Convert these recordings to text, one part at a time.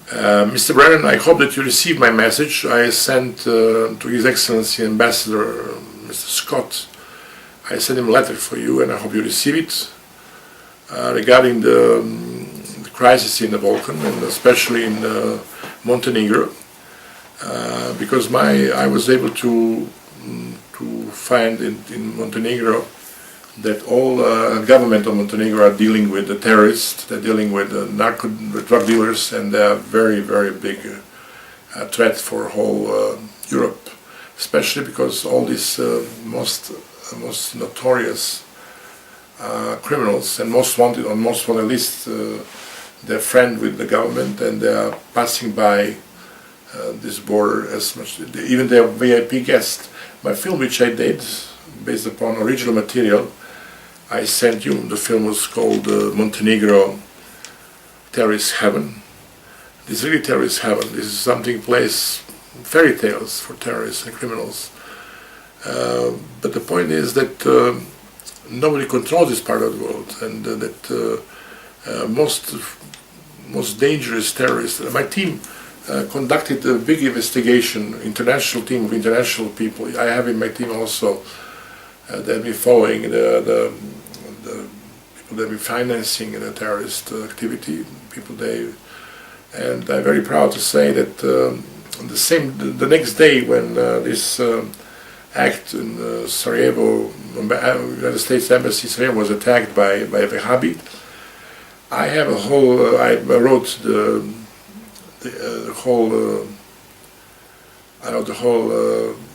Mr. Brennan, I hope that you received my message. I sent to His Excellency Ambassador Mr. Scott. I sent him a letter for you, and I hope you receive it regarding the crisis in the Balkan, and especially in Montenegro, because I was able to find in Montenegro that all government of Montenegro are dealing with the terrorists, they're dealing with drug dealers, and they are very, very big threat for whole Europe, especially because all these most notorious criminals and most wanted list, they're friend with the government, and they are passing by this border as much. Even their VIP guests. My film, which I did based upon original material, I sent you. The film was called Montenegro Terrorist Heaven. This is really terrorist heaven. This is something place, fairy tales for terrorists and criminals. But the point is that nobody controls this part of the world, and that most dangerous terrorists. My team conducted a big investigation, international team of international people. I have in my team also that have been following the people that have been financing the terrorist activity. And I'm very proud to say that the next day when this act in Sarajevo, United States Embassy Sarajevo was attacked by a Wahhabi, I have a whole. I wrote the whole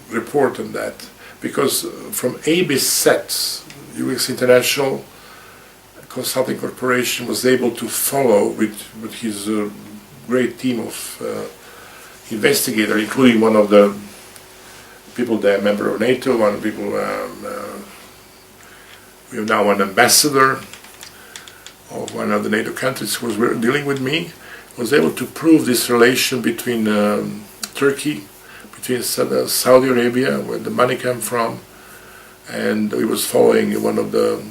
report on that, because from ABIS sets, Yuvex International Consulting Corporation was able to follow with his great team of investigators, including one of the people that are a member of NATO, one of the people, we have now an ambassador of one of the NATO countries who was dealing with me, was able to prove this relation between Turkey, between Saudi Arabia, where the money came from, and he was following one of the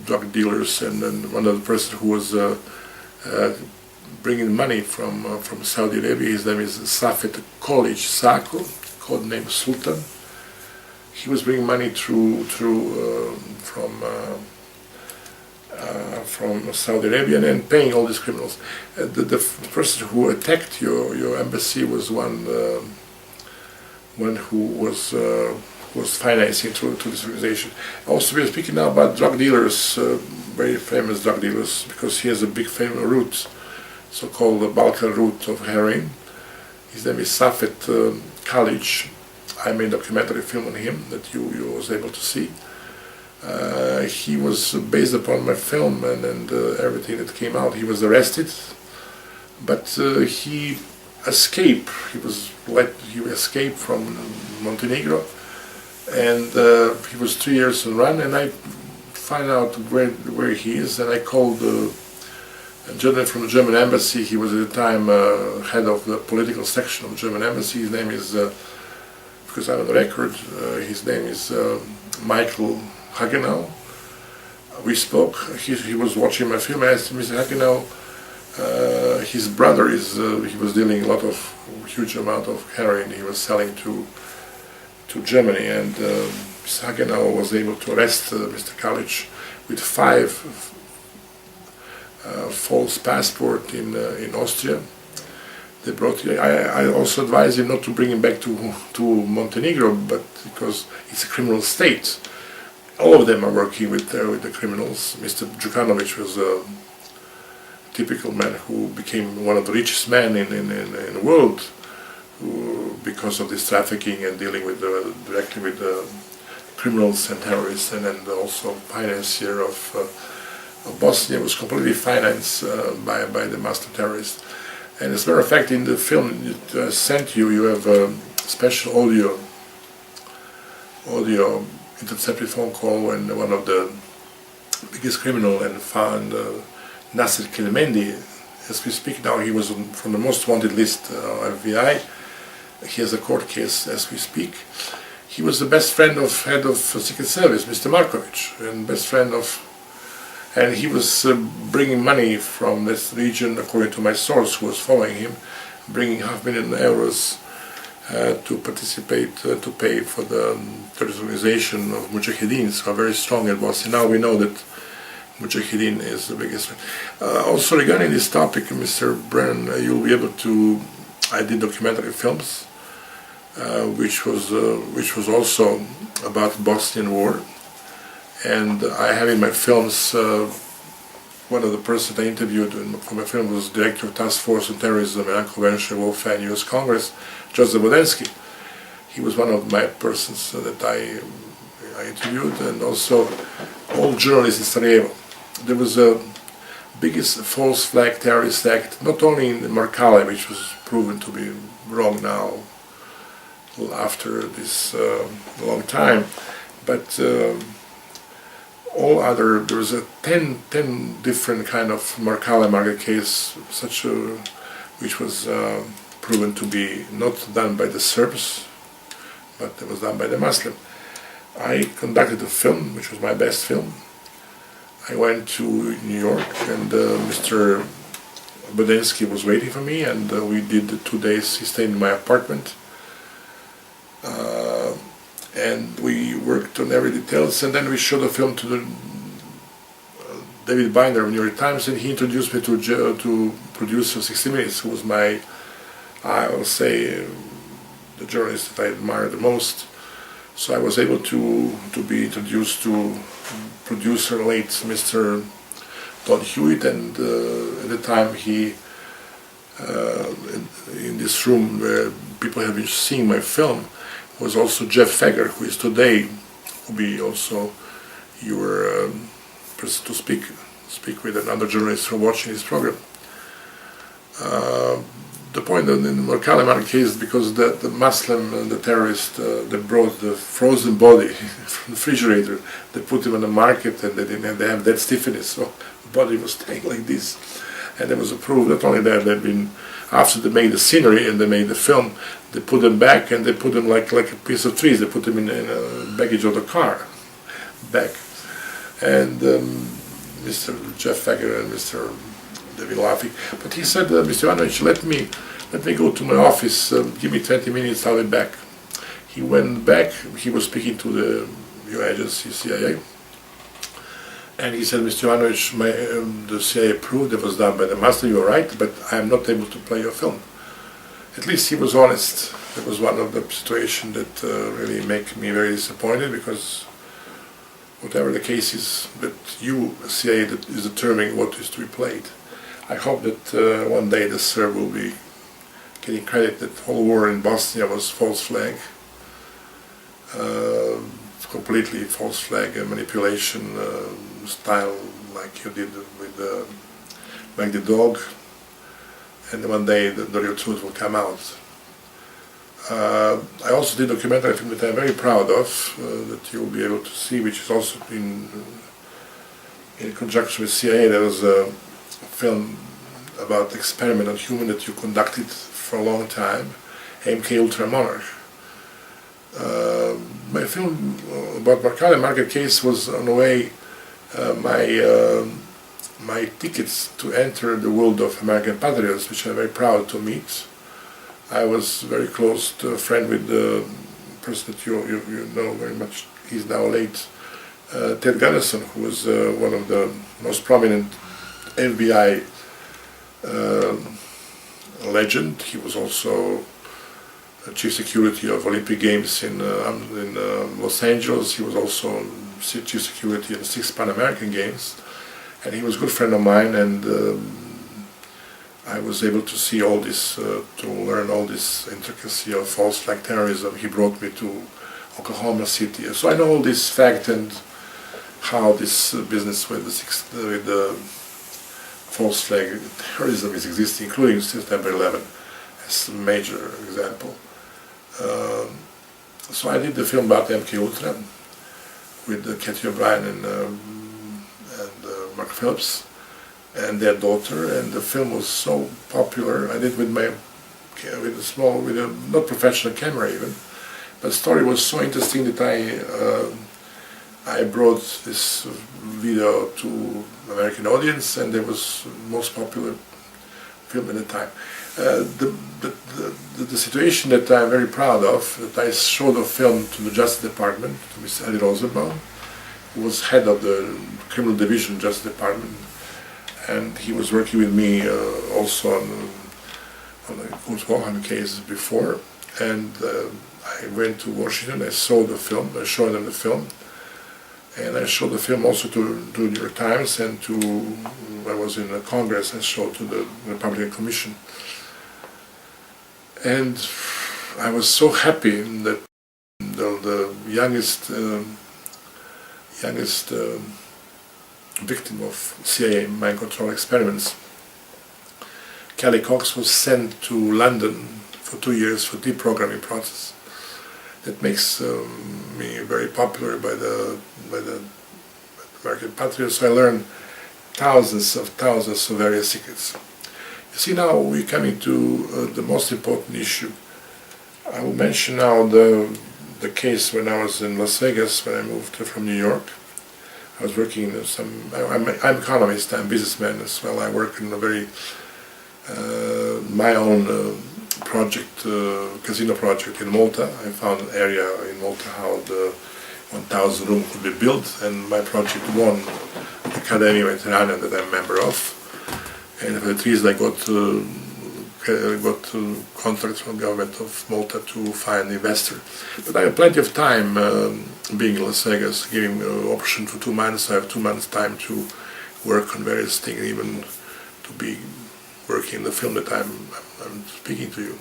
drug dealers and one of the person who was bringing money from Saudi Arabia. His name is Safet Kolic Sako, codename Sultan. He was bringing money from Saudi Arabia and paying all these criminals. The person who attacked your embassy was one who was financing to this organization. Also, we are speaking now about drug dealers, very famous drug dealers, because he has a big famous route, so-called the Balkan route of heroin. His name is Safet Kalic. I made a documentary film on him that you was able to see. He was based upon my film and everything that came out. He was arrested, but he escaped. He escaped from Montenegro, and he was 3 years on run. And I find out where he is, and I called a gentleman from the German embassy. He was at the time head of the political section of the German embassy. His name is, because I'm on the record, his name is Michael Hagenau. We spoke. He was watching my film. I asked him, Mr. Hagenau, his brother he was dealing huge amount of heroin. He was selling to Germany, and Mr. Hagenau was able to arrest Mr. Kalic with 5 false passport in Austria. They brought. I also advise him not to bring him back to Montenegro, but because it's a criminal state. All of them are working with the criminals. Mr. Djukanovic was a typical man who became one of the richest men in the world, because of this trafficking and dealing with directly with criminals and terrorists, and then also financier of Bosnia was completely financed by the master terrorist. And as a matter of fact, in the film it sent you have a special audio intercepted phone call when one of the biggest criminal and found Nasser Kelmendi. As we speak now, he was from the most wanted list of FBI. He has a court case as we speak. He was the best friend of head of Secret Service, Mr. Markovic, and best friend of and he was bringing money from this region, according to my source who was following him, bringing €500,000 to participate, to pay for the terrorist organization of Mujahideen, who are very strong in Bosnia. Now we know that Mujahideen is the biggest. Also regarding this topic, Mr. Brennan, you'll be able to, I did documentary films, which was also about Bosnian war, and I have in my films, one of the persons I interviewed for my film was Director of Task Force on Terrorism and Unconventional Warfare in U.S. Congress, Joseph Bodensky. He was one of my persons that I interviewed, and also all journalists in Sarajevo. There was a biggest false flag terrorist act, not only in Markale, which was proven to be wrong now, after this long time, but all other, there was a 10 different kind of Markale market case, which was proven to be not done by the Serbs, but it was done by the Muslim. I conducted a film, which was my best film. I went to New York, and Mr. Bodensky was waiting for me, and we did 2 days. He stayed in my apartment, and we worked on every details, and then we showed the film to the David Binder of New York Times, and he introduced me to producer 60 Minutes, who was my, I will say, the journalist that I admire the most. So I was able to be introduced to producer late Mr. Don Hewitt, and at the time he, in this room where people have been seeing my film, was also Jeff Fegger, who is today, will be also your person to speak with, another journalist who are watching this program. The point in the Markale market case is because the Muslim and the terrorist, they brought the frozen body from the refrigerator, they put him on the market, and they have that stiffness, so the body was staying like this. And there was a proof, not only that, they've been, after they made the scenery and they made the film, they put them back, and they put them like a piece of trees, they put them in a baggage of the car, back. And Mr. Jeff Fagger and Mr. David laughing, but he said, Mr. Ivanovic, let me go to my office, give me 20 minutes, I'll be back. He went back, he was speaking to the new agency, CIA, and he said, Mr. Ivanovic, the CIA proved it was done by the master, you're right, but I am not able to play your film. At least he was honest. That was one of the situations that really make me very disappointed, because whatever the case is, that you, CIA, that is determining what is to be played. I hope that one day the Serb will be getting credit that the whole war in Bosnia was false flag, completely false flag manipulation style, like you did with Like the Dog, and one day the real truth will come out. I also did a documentary film that I'm very proud of, that you'll be able to see, which is also in conjunction with CIA. There was a film about experiment on human that you conducted for a long time, MK Ultra Monarch. My film about Markale market case was, in a way, my tickets to enter the world of American patriots, which I'm very proud to meet. I was very close to a friend with the person that you know very much. He's now late, Ted Gunnison, who was one of the most prominent FBI legend. He was also chief security of Olympic Games in Los Angeles. He was also chief security in the 6 Pan American Games, and he was a good friend of mine, and I was able to see all this, to learn all this intricacy of false flag terrorism. He brought me to Oklahoma City, so I know all this fact and how this business with the false flag terrorism is existing, including September 11 as a major example. So I did the film about MK Ultra with Kathy O'Brien and Mark Phillips and their daughter, and the film was so popular. I did with a not professional camera even, but the story was so interesting that I brought this video to American audience, and it was the most popular film at the time. The situation that I'm very proud of, that I showed the film to the Justice Department, to Mr. Adi Rosenbaum, who was head of the Criminal Division Justice Department, and he was working with me also on the Corp cases before, and I went to Washington, I saw the film, I showed them the film, and I showed the film also to the New York Times, and to, I was in the Congress, I showed to the Republican Commission. And I was so happy that the youngest victim of CIA mind control experiments, Kelly Cox, was sent to London for 2 years for deprogramming process. That makes me very popular by the American patriots. So I learned thousands of various secrets. You see, now we're coming to the most important issue. I will mention now the case when I was in Las Vegas, when I moved from New York. I was working in I'm an economist, I'm a businessman as well. I work in a very, my own project, casino project in Malta. I found an area in Malta how the 1,000 room could be built, and my project won the Academy Mediterranean that I'm a member of. And for the reason I got contracts from the government of Malta to find an investor. But I have plenty of time being in Las Vegas, giving option for 2 months. I have 2 months time to work on various things, even to be working in the film that I'm speaking to you.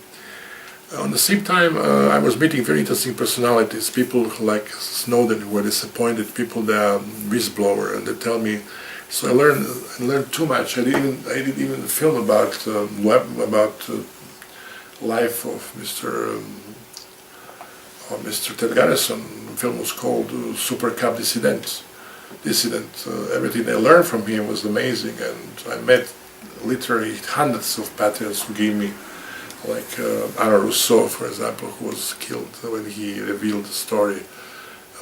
On the same time, I was meeting very interesting personalities, people like Snowden who were disappointed, people that are whistleblower, and they tell me. So I learned too much. I did even film about life of Mr. Ted Garrison. The film was called Super Cup Dissident. Everything I learned from him was amazing, and I met literally hundreds of patriots who gave me, like Anna Rousseau, for example, who was killed when he revealed the story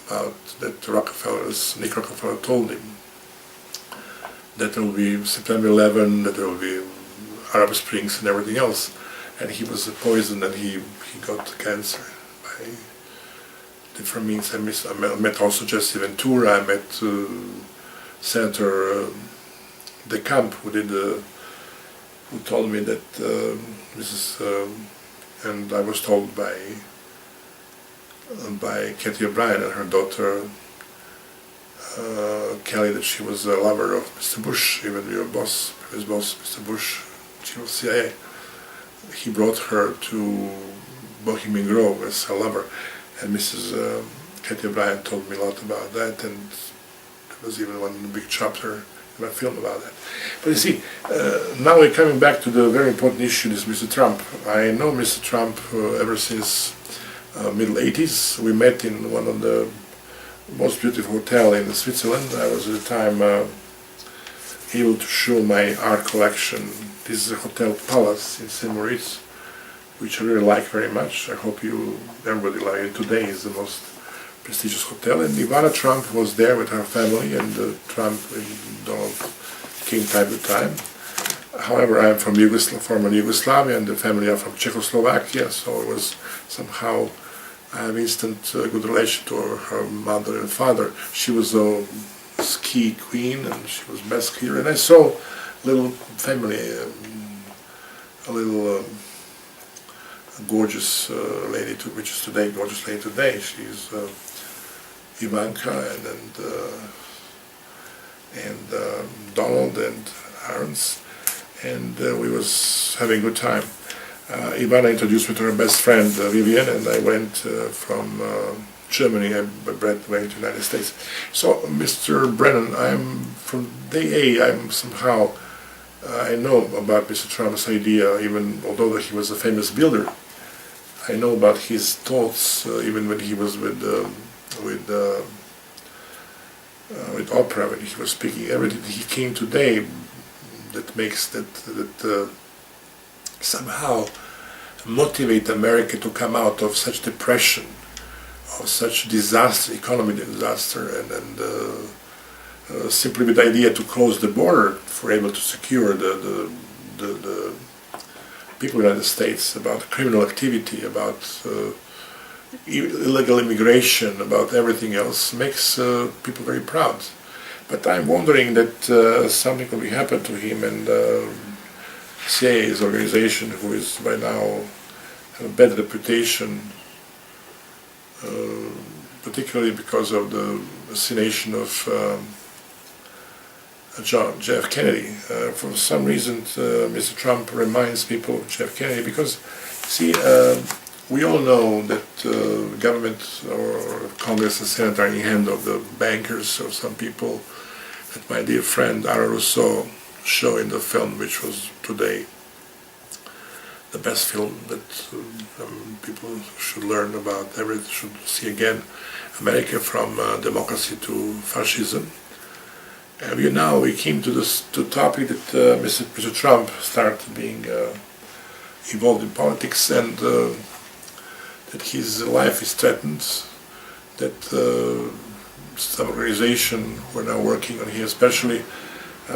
about that Nick Rockefeller told him that there will be September 11, that there will be Arab Springs and everything else. And he was poisoned, and he got cancer by different means. I met also Jesse Ventura, I met Senator De Camp, who told me that and I was told by Katie O'Brien and her daughter Kelly that she was a lover of Mr. Bush, even your boss, previous boss, Mr. Bush, chief of CIA. He brought her to Bohemian Grove as a lover, and Mrs. Katie O'Brien told me a lot about that, and there was even one big chapter in my film about that. But you see, now we're coming back to the very important issue, is Mr. Trump. I know Mr. Trump ever since middle 80s. We met in one of the most beautiful hotel in Switzerland. I was at the time able to show my art collection. This is a Hotel Palace in St. Moritz, which I really like very much. I hope everybody like it. Today is the most prestigious hotel. And Ivana Trump was there with her family, and Trump and Donald came time to time. However, I am from former Yugoslavia, and the family are from Czechoslovakia, so it was somehow I have instant good relation to her mother and father. She was a ski queen, and she was best skier. And I saw little family, a little gorgeous lady, which is today gorgeous lady today. She's Ivanka and Donald and Aaron's, and we was having a good time. Ivana introduced me to her best friend Vivian, and I went from Germany. I went to the United States. So, Mr. Brennan, I'm from day A. I'm somehow I know about Mr. Trump's idea, even although he was a famous builder. I know about his thoughts, even when he was with Oprah, when he was speaking. Everything he came today that makes that somehow motivate America to come out of such depression of such disaster, economic disaster, and simply with the idea to close the border for able to secure the people in the United States, about criminal activity, about illegal immigration, about everything else, makes people very proud. But I'm wondering that something will happen to him and CIA's organization, who is by now have a bad reputation, particularly because of the assassination of John F. Kennedy. For some reason, Mr. Trump reminds people of Jeff Kennedy because, see, we all know that government or Congress and Senate are in the hand of the bankers or some people that my dear friend Ara Rousseau showed in the film, which was today the best film that people should learn about, should see again, America from democracy to fascism. And we came to this topic that Mr. Trump started being involved in politics, and that his life is threatened, that some organization who are now working on him, especially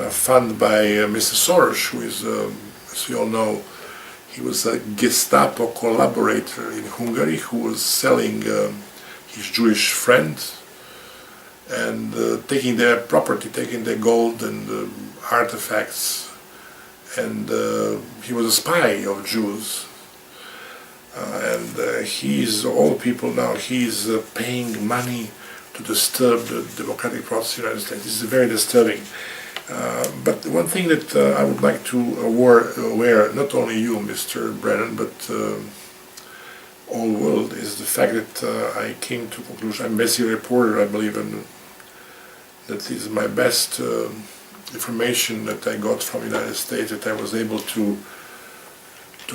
funded by Mr. Soros, who is, as we all know, he was a Gestapo collaborator in Hungary who was selling his Jewish friend and taking their property, taking their gold and artifacts, and he was a spy of Jews. And he's, all people now, he's paying money to disturb the democratic process in the United States. This is very disturbing. But one thing that I would like to aware, not only you, Mr. Brennan, but all world, is the fact that I came to conclusion. I'm basically a reporter, I believe, and that is my best information that I got from the United States, that I was able to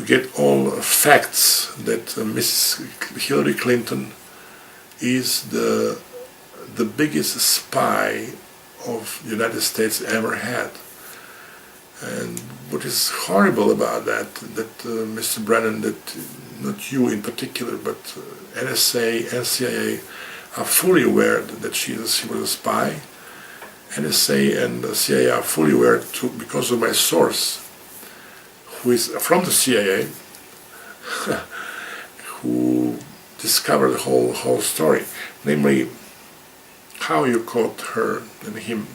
get all facts that Mrs. Hillary Clinton is the biggest spy of the United States ever had. And what is horrible about that Mr. Brennan, that not you in particular, but NSA and CIA are fully aware that she was a spy. NSA and CIA are fully aware too, because of my source, who is from the CIA, who discovered the whole story, namely how you caught her and him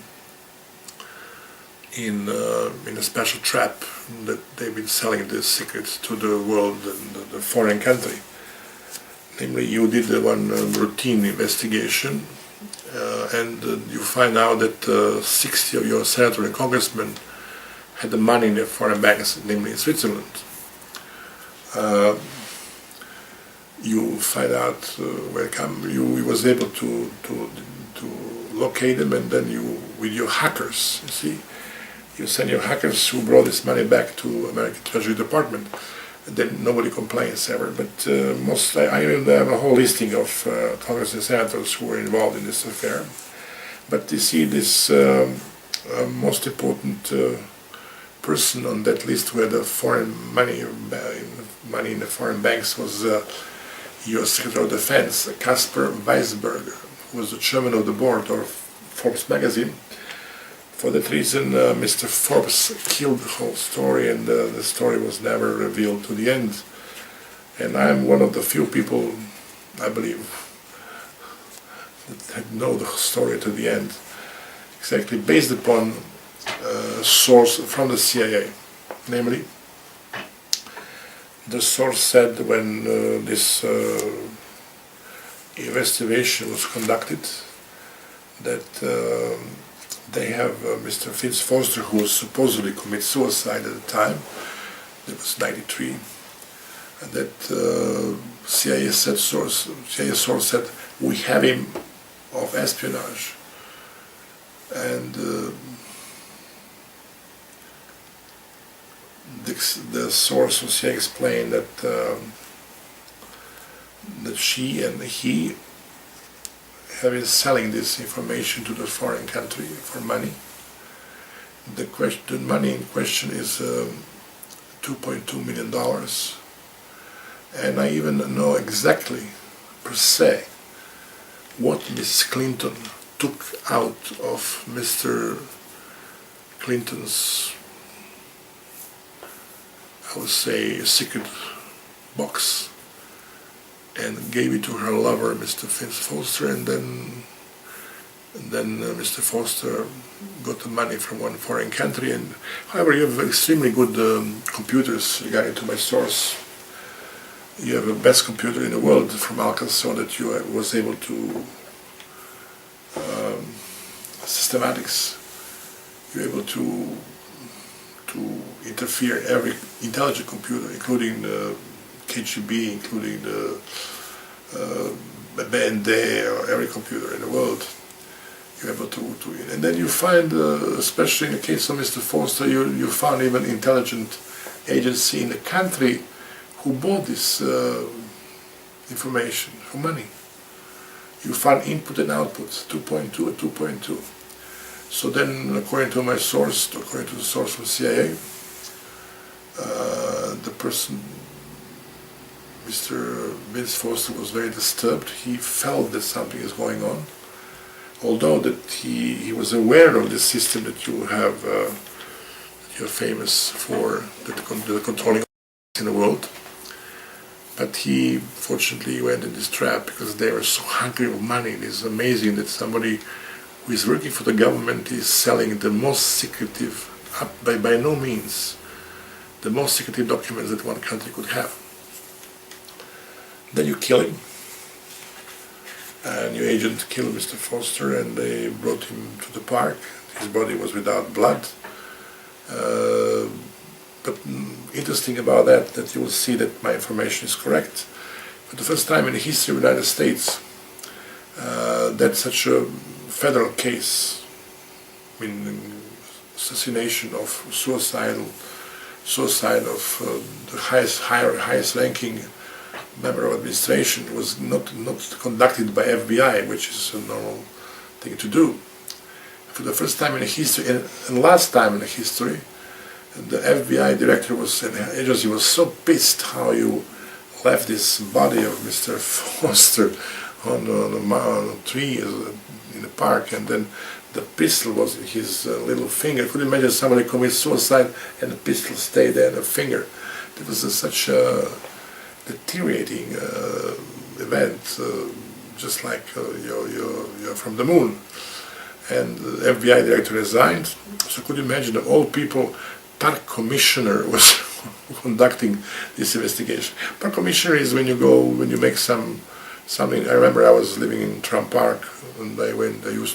in a special trap that they've been selling the secrets to the world and the foreign country. Namely, you did one routine investigation and you find out that 60 of your senators and congressmen had the money in their foreign banks, namely in Switzerland. You find out where you was able to locate them, and then you, with your hackers, you see, you send your hackers who brought this money back to American Treasury Department. And then nobody complains ever, but I even have a whole listing of Congress and senators who were involved in this affair. But you see, this most important person on that list who had the foreign money in the foreign banks was U.S. Secretary of Defense, Caspar Weisberg, who was the chairman of the board of Forbes magazine. For that reason, Mr. Forbes killed the whole story, and the story was never revealed to the end. And I'm one of the few people, I believe, that know the story to the end, exactly based upon a source from the CIA. Namely, the source said when this investigation was conducted that they have Mr. Fitz Foster, who was supposedly committed suicide at the time, that was 93, and that CIA source said, we have him of espionage. And the source of CIA explained that that she and he have been selling this information to the foreign country for money. The money in question is $2.2 million. And I even know exactly, per se, what Mrs. Clinton took out of Mr. Clinton's, I would say, secret box, and gave it to her lover, Mr. Vince Foster, and then Mr. Foster got the money from one foreign country. And however, you have extremely good computers regarding to my source. You have the best computer in the world from Alcas, so that you was able to systematics. You're able to interfere every intelligent computer, including the KGB, including the BND, or every computer in the world. You're able to and then you find, especially in the case of Mr. Foster, you found even intelligent agency in the country who bought this information for money. You found input and output, 2.2 and 2.2. So then, according to my source, according to the source from CIA, the person, Mr. Vince Foster, was very disturbed. He felt that something is going on, although that he was aware of the system that you have, you're famous for, the controlling in the world. But he fortunately went in this trap because they were so hungry of money. It is amazing that somebody who is working for the government is selling the most secretive, by no means, the most secretive documents that one country could have. Then you kill him. A new agent killed Mr. Foster, and they brought him to the park. His body was without blood. But interesting about that you will see that my information is correct. For the first time in the history of the United States, that such a federal case, I mean, assassination of suicide of the highest ranking member of administration was not conducted by FBI, which is a normal thing to do. For the first time in the history, and last time in the history, the FBI director and agency was so pissed how you left this body of Mr. Foster on a tree in the park, and then the pistol was in his little finger. Could you imagine somebody commits suicide and the pistol stayed there in the finger? It was such a deteriorating event, just like you're from the moon. And the FBI director resigned. So could you imagine the old people? Park commissioner was conducting this investigation. Park commissioner is when you make something. I remember I was living in Trump Park, and I was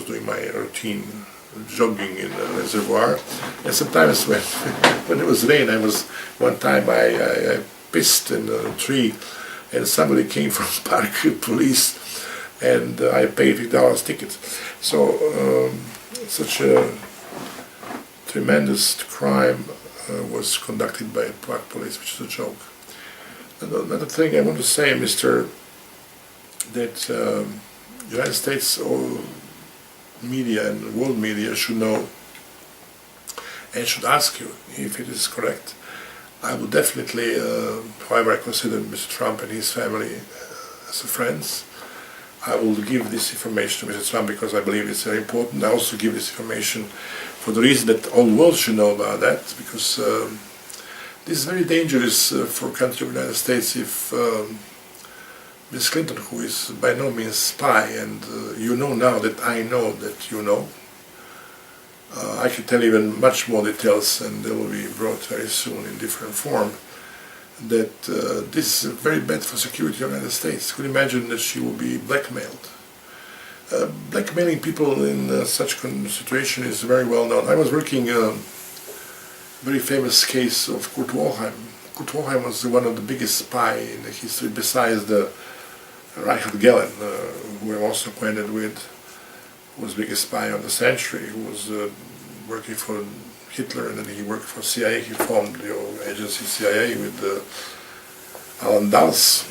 doing my routine jogging in the reservoir, and sometimes when it was rain, one time I pissed in a tree, and somebody came from park police, and I paid $50 ticket. So such a tremendous crime was conducted by park police, which is a joke. Another thing I want to say, that United States media and world media should know and should ask you if it is correct. I would definitely, however I consider Mr. Trump and his family as friends, I will give this information to Mr. Trump because I believe it's very important. I also give this information for the reason that all the world should know about that, because this is very dangerous for a country of the United States if Ms. Clinton, who is by no means spy, and you know now that I know that you know, I can tell even much more details, and they will be brought very soon in different form, that this is very bad for security of the United States. Could you imagine that she will be blackmailed? Blackmailing people in such a situation is very well known. I was working a very famous case of Kurt Waldheim. Kurt Waldheim was one of the biggest spy in the history, besides the Reinhard Gehlen, who I'm also acquainted with, who was the biggest spy of the century, who was working for Hitler, and then he worked for CIA. He formed the old agency CIA with Alan Dulles,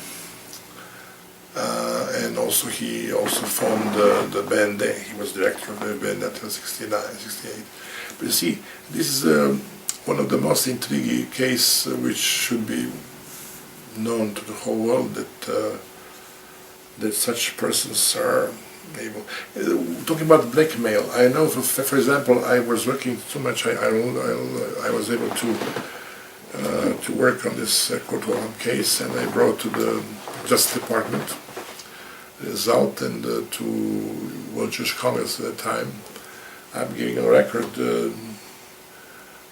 and also he formed the BND. He was director of the BND until 68. But you see, this is one of the most intriguing cases which should be known to the whole world that such persons are able. Talking about blackmail, I know, for example, I was working too much. I was able to work on this Kurt Wilhelm case, and I brought to the Justice Department the result and to World Jewish Congress at the time. I'm giving a record.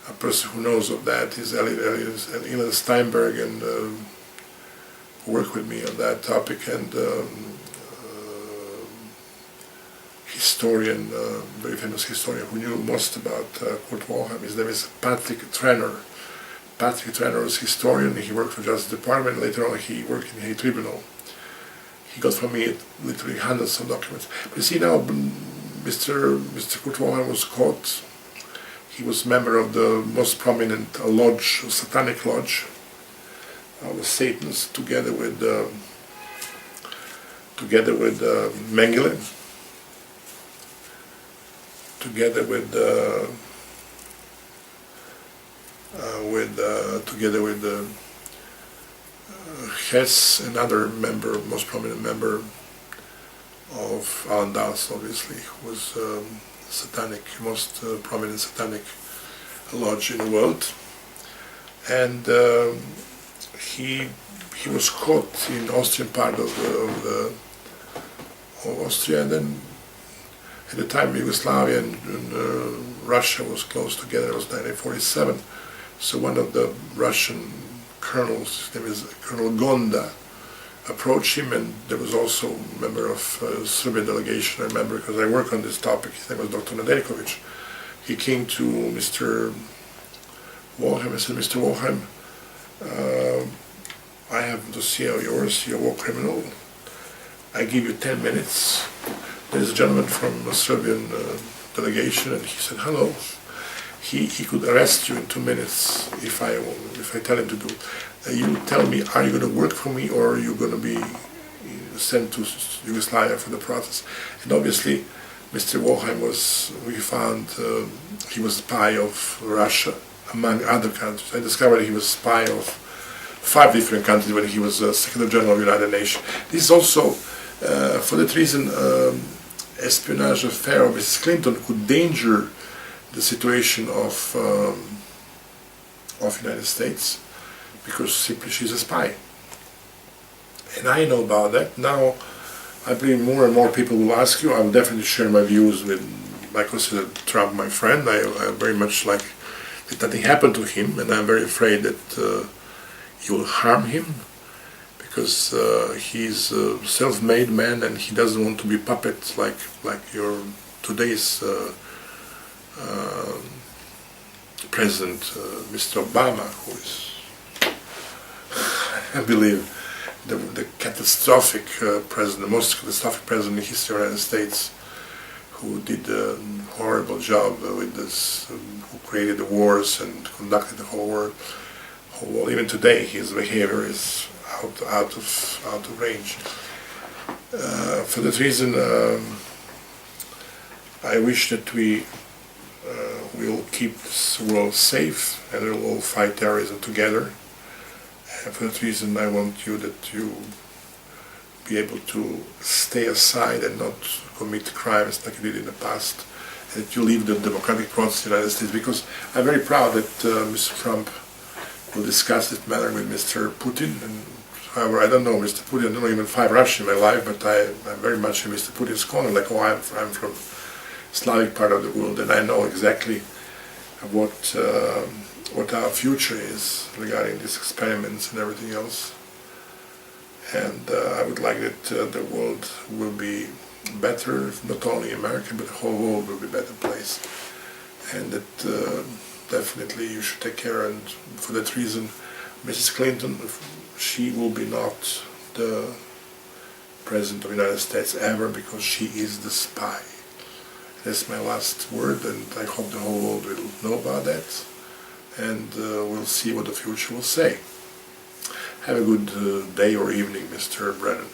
A person who knows of that is Elena Steinberg, and who worked with me on that topic, and historian, very famous historian who knew most about Kurt Wilhelm. His name is Patrick Trenner. Patrick Trenner was a historian. He worked for the Justice Department. Later on, he worked in Hague Tribunal. He got from me literally hundreds of documents. But you see now, Mr. Kurt Wilhelm was caught. He was a member of the most prominent lodge, satanic lodge, the Satans, together with Mengele, together with Hess, another member, most prominent member of Alan Dawes, obviously, who was satanic, most prominent satanic lodge in the world, and he was caught in Austrian part of Austria, and then at the time Yugoslavia and Russia was close together. It was 1947. So one of the Russian colonels, his name is Colonel Gonda, approached him, and there was also a member of Serbian delegation. I remember because I work on this topic. His name was Dr. Nedeljković. He came to Mr. Wilhelm and said, "Mr. Wilhelm, I have a dossier of yours. You're a war criminal. I give you 10 minutes. There's a gentleman from a Serbian delegation," and he said, "Hello." He could arrest you in 2 minutes if I tell him to do. You tell me, are you going to work for me, or are you going to be sent to Yugoslavia for the process? And obviously, Mr. Wilhelm we found he was a spy of Russia, among other countries. I discovered he was a spy of 5 different countries when he was Secretary General of the United Nations. This is also, for that reason, espionage affair of Mrs. Clinton could danger the situation of United States, because simply she's a spy. And I know about that. Now, I believe more and more people will ask you. I will definitely share my views with, I consider Trump my friend. I very much like that nothing happened to him, and I'm very afraid that he will harm him, because he's a self-made man, and he doesn't want to be puppet like your today's President, Mr. Obama, who is, I believe, the catastrophic president, the most catastrophic president in the history of the United States, who did a horrible job with this, who created the wars and conducted the whole war. Even today, his behavior is out of range. For that reason, I wish that we will keep this world safe, and we will all fight terrorism together. And for that reason, I want you be able to stay aside and not commit crimes like you did in the past, and that you leave the democratic process in the United States, because I'm very proud that Mr. Trump will discuss this matter with Mr. Putin. And however, I don't know Mr. Putin, I don't know even 5 Russians in my life, but I'm very much in Mr. Putin's corner, like, oh, I'm from Slavic part of the world, and I know exactly what our future is regarding these experiments and everything else. And I would like that the world will be better, not only America, but the whole world will be a better place. And that definitely you should take care. And for that reason, Mrs. Clinton, she will be not the President of the United States ever, because she is the spy. That's my last word, and I hope the whole world will know about that, and we'll see what the future will say. Have a good day or evening, Mr. Brennan.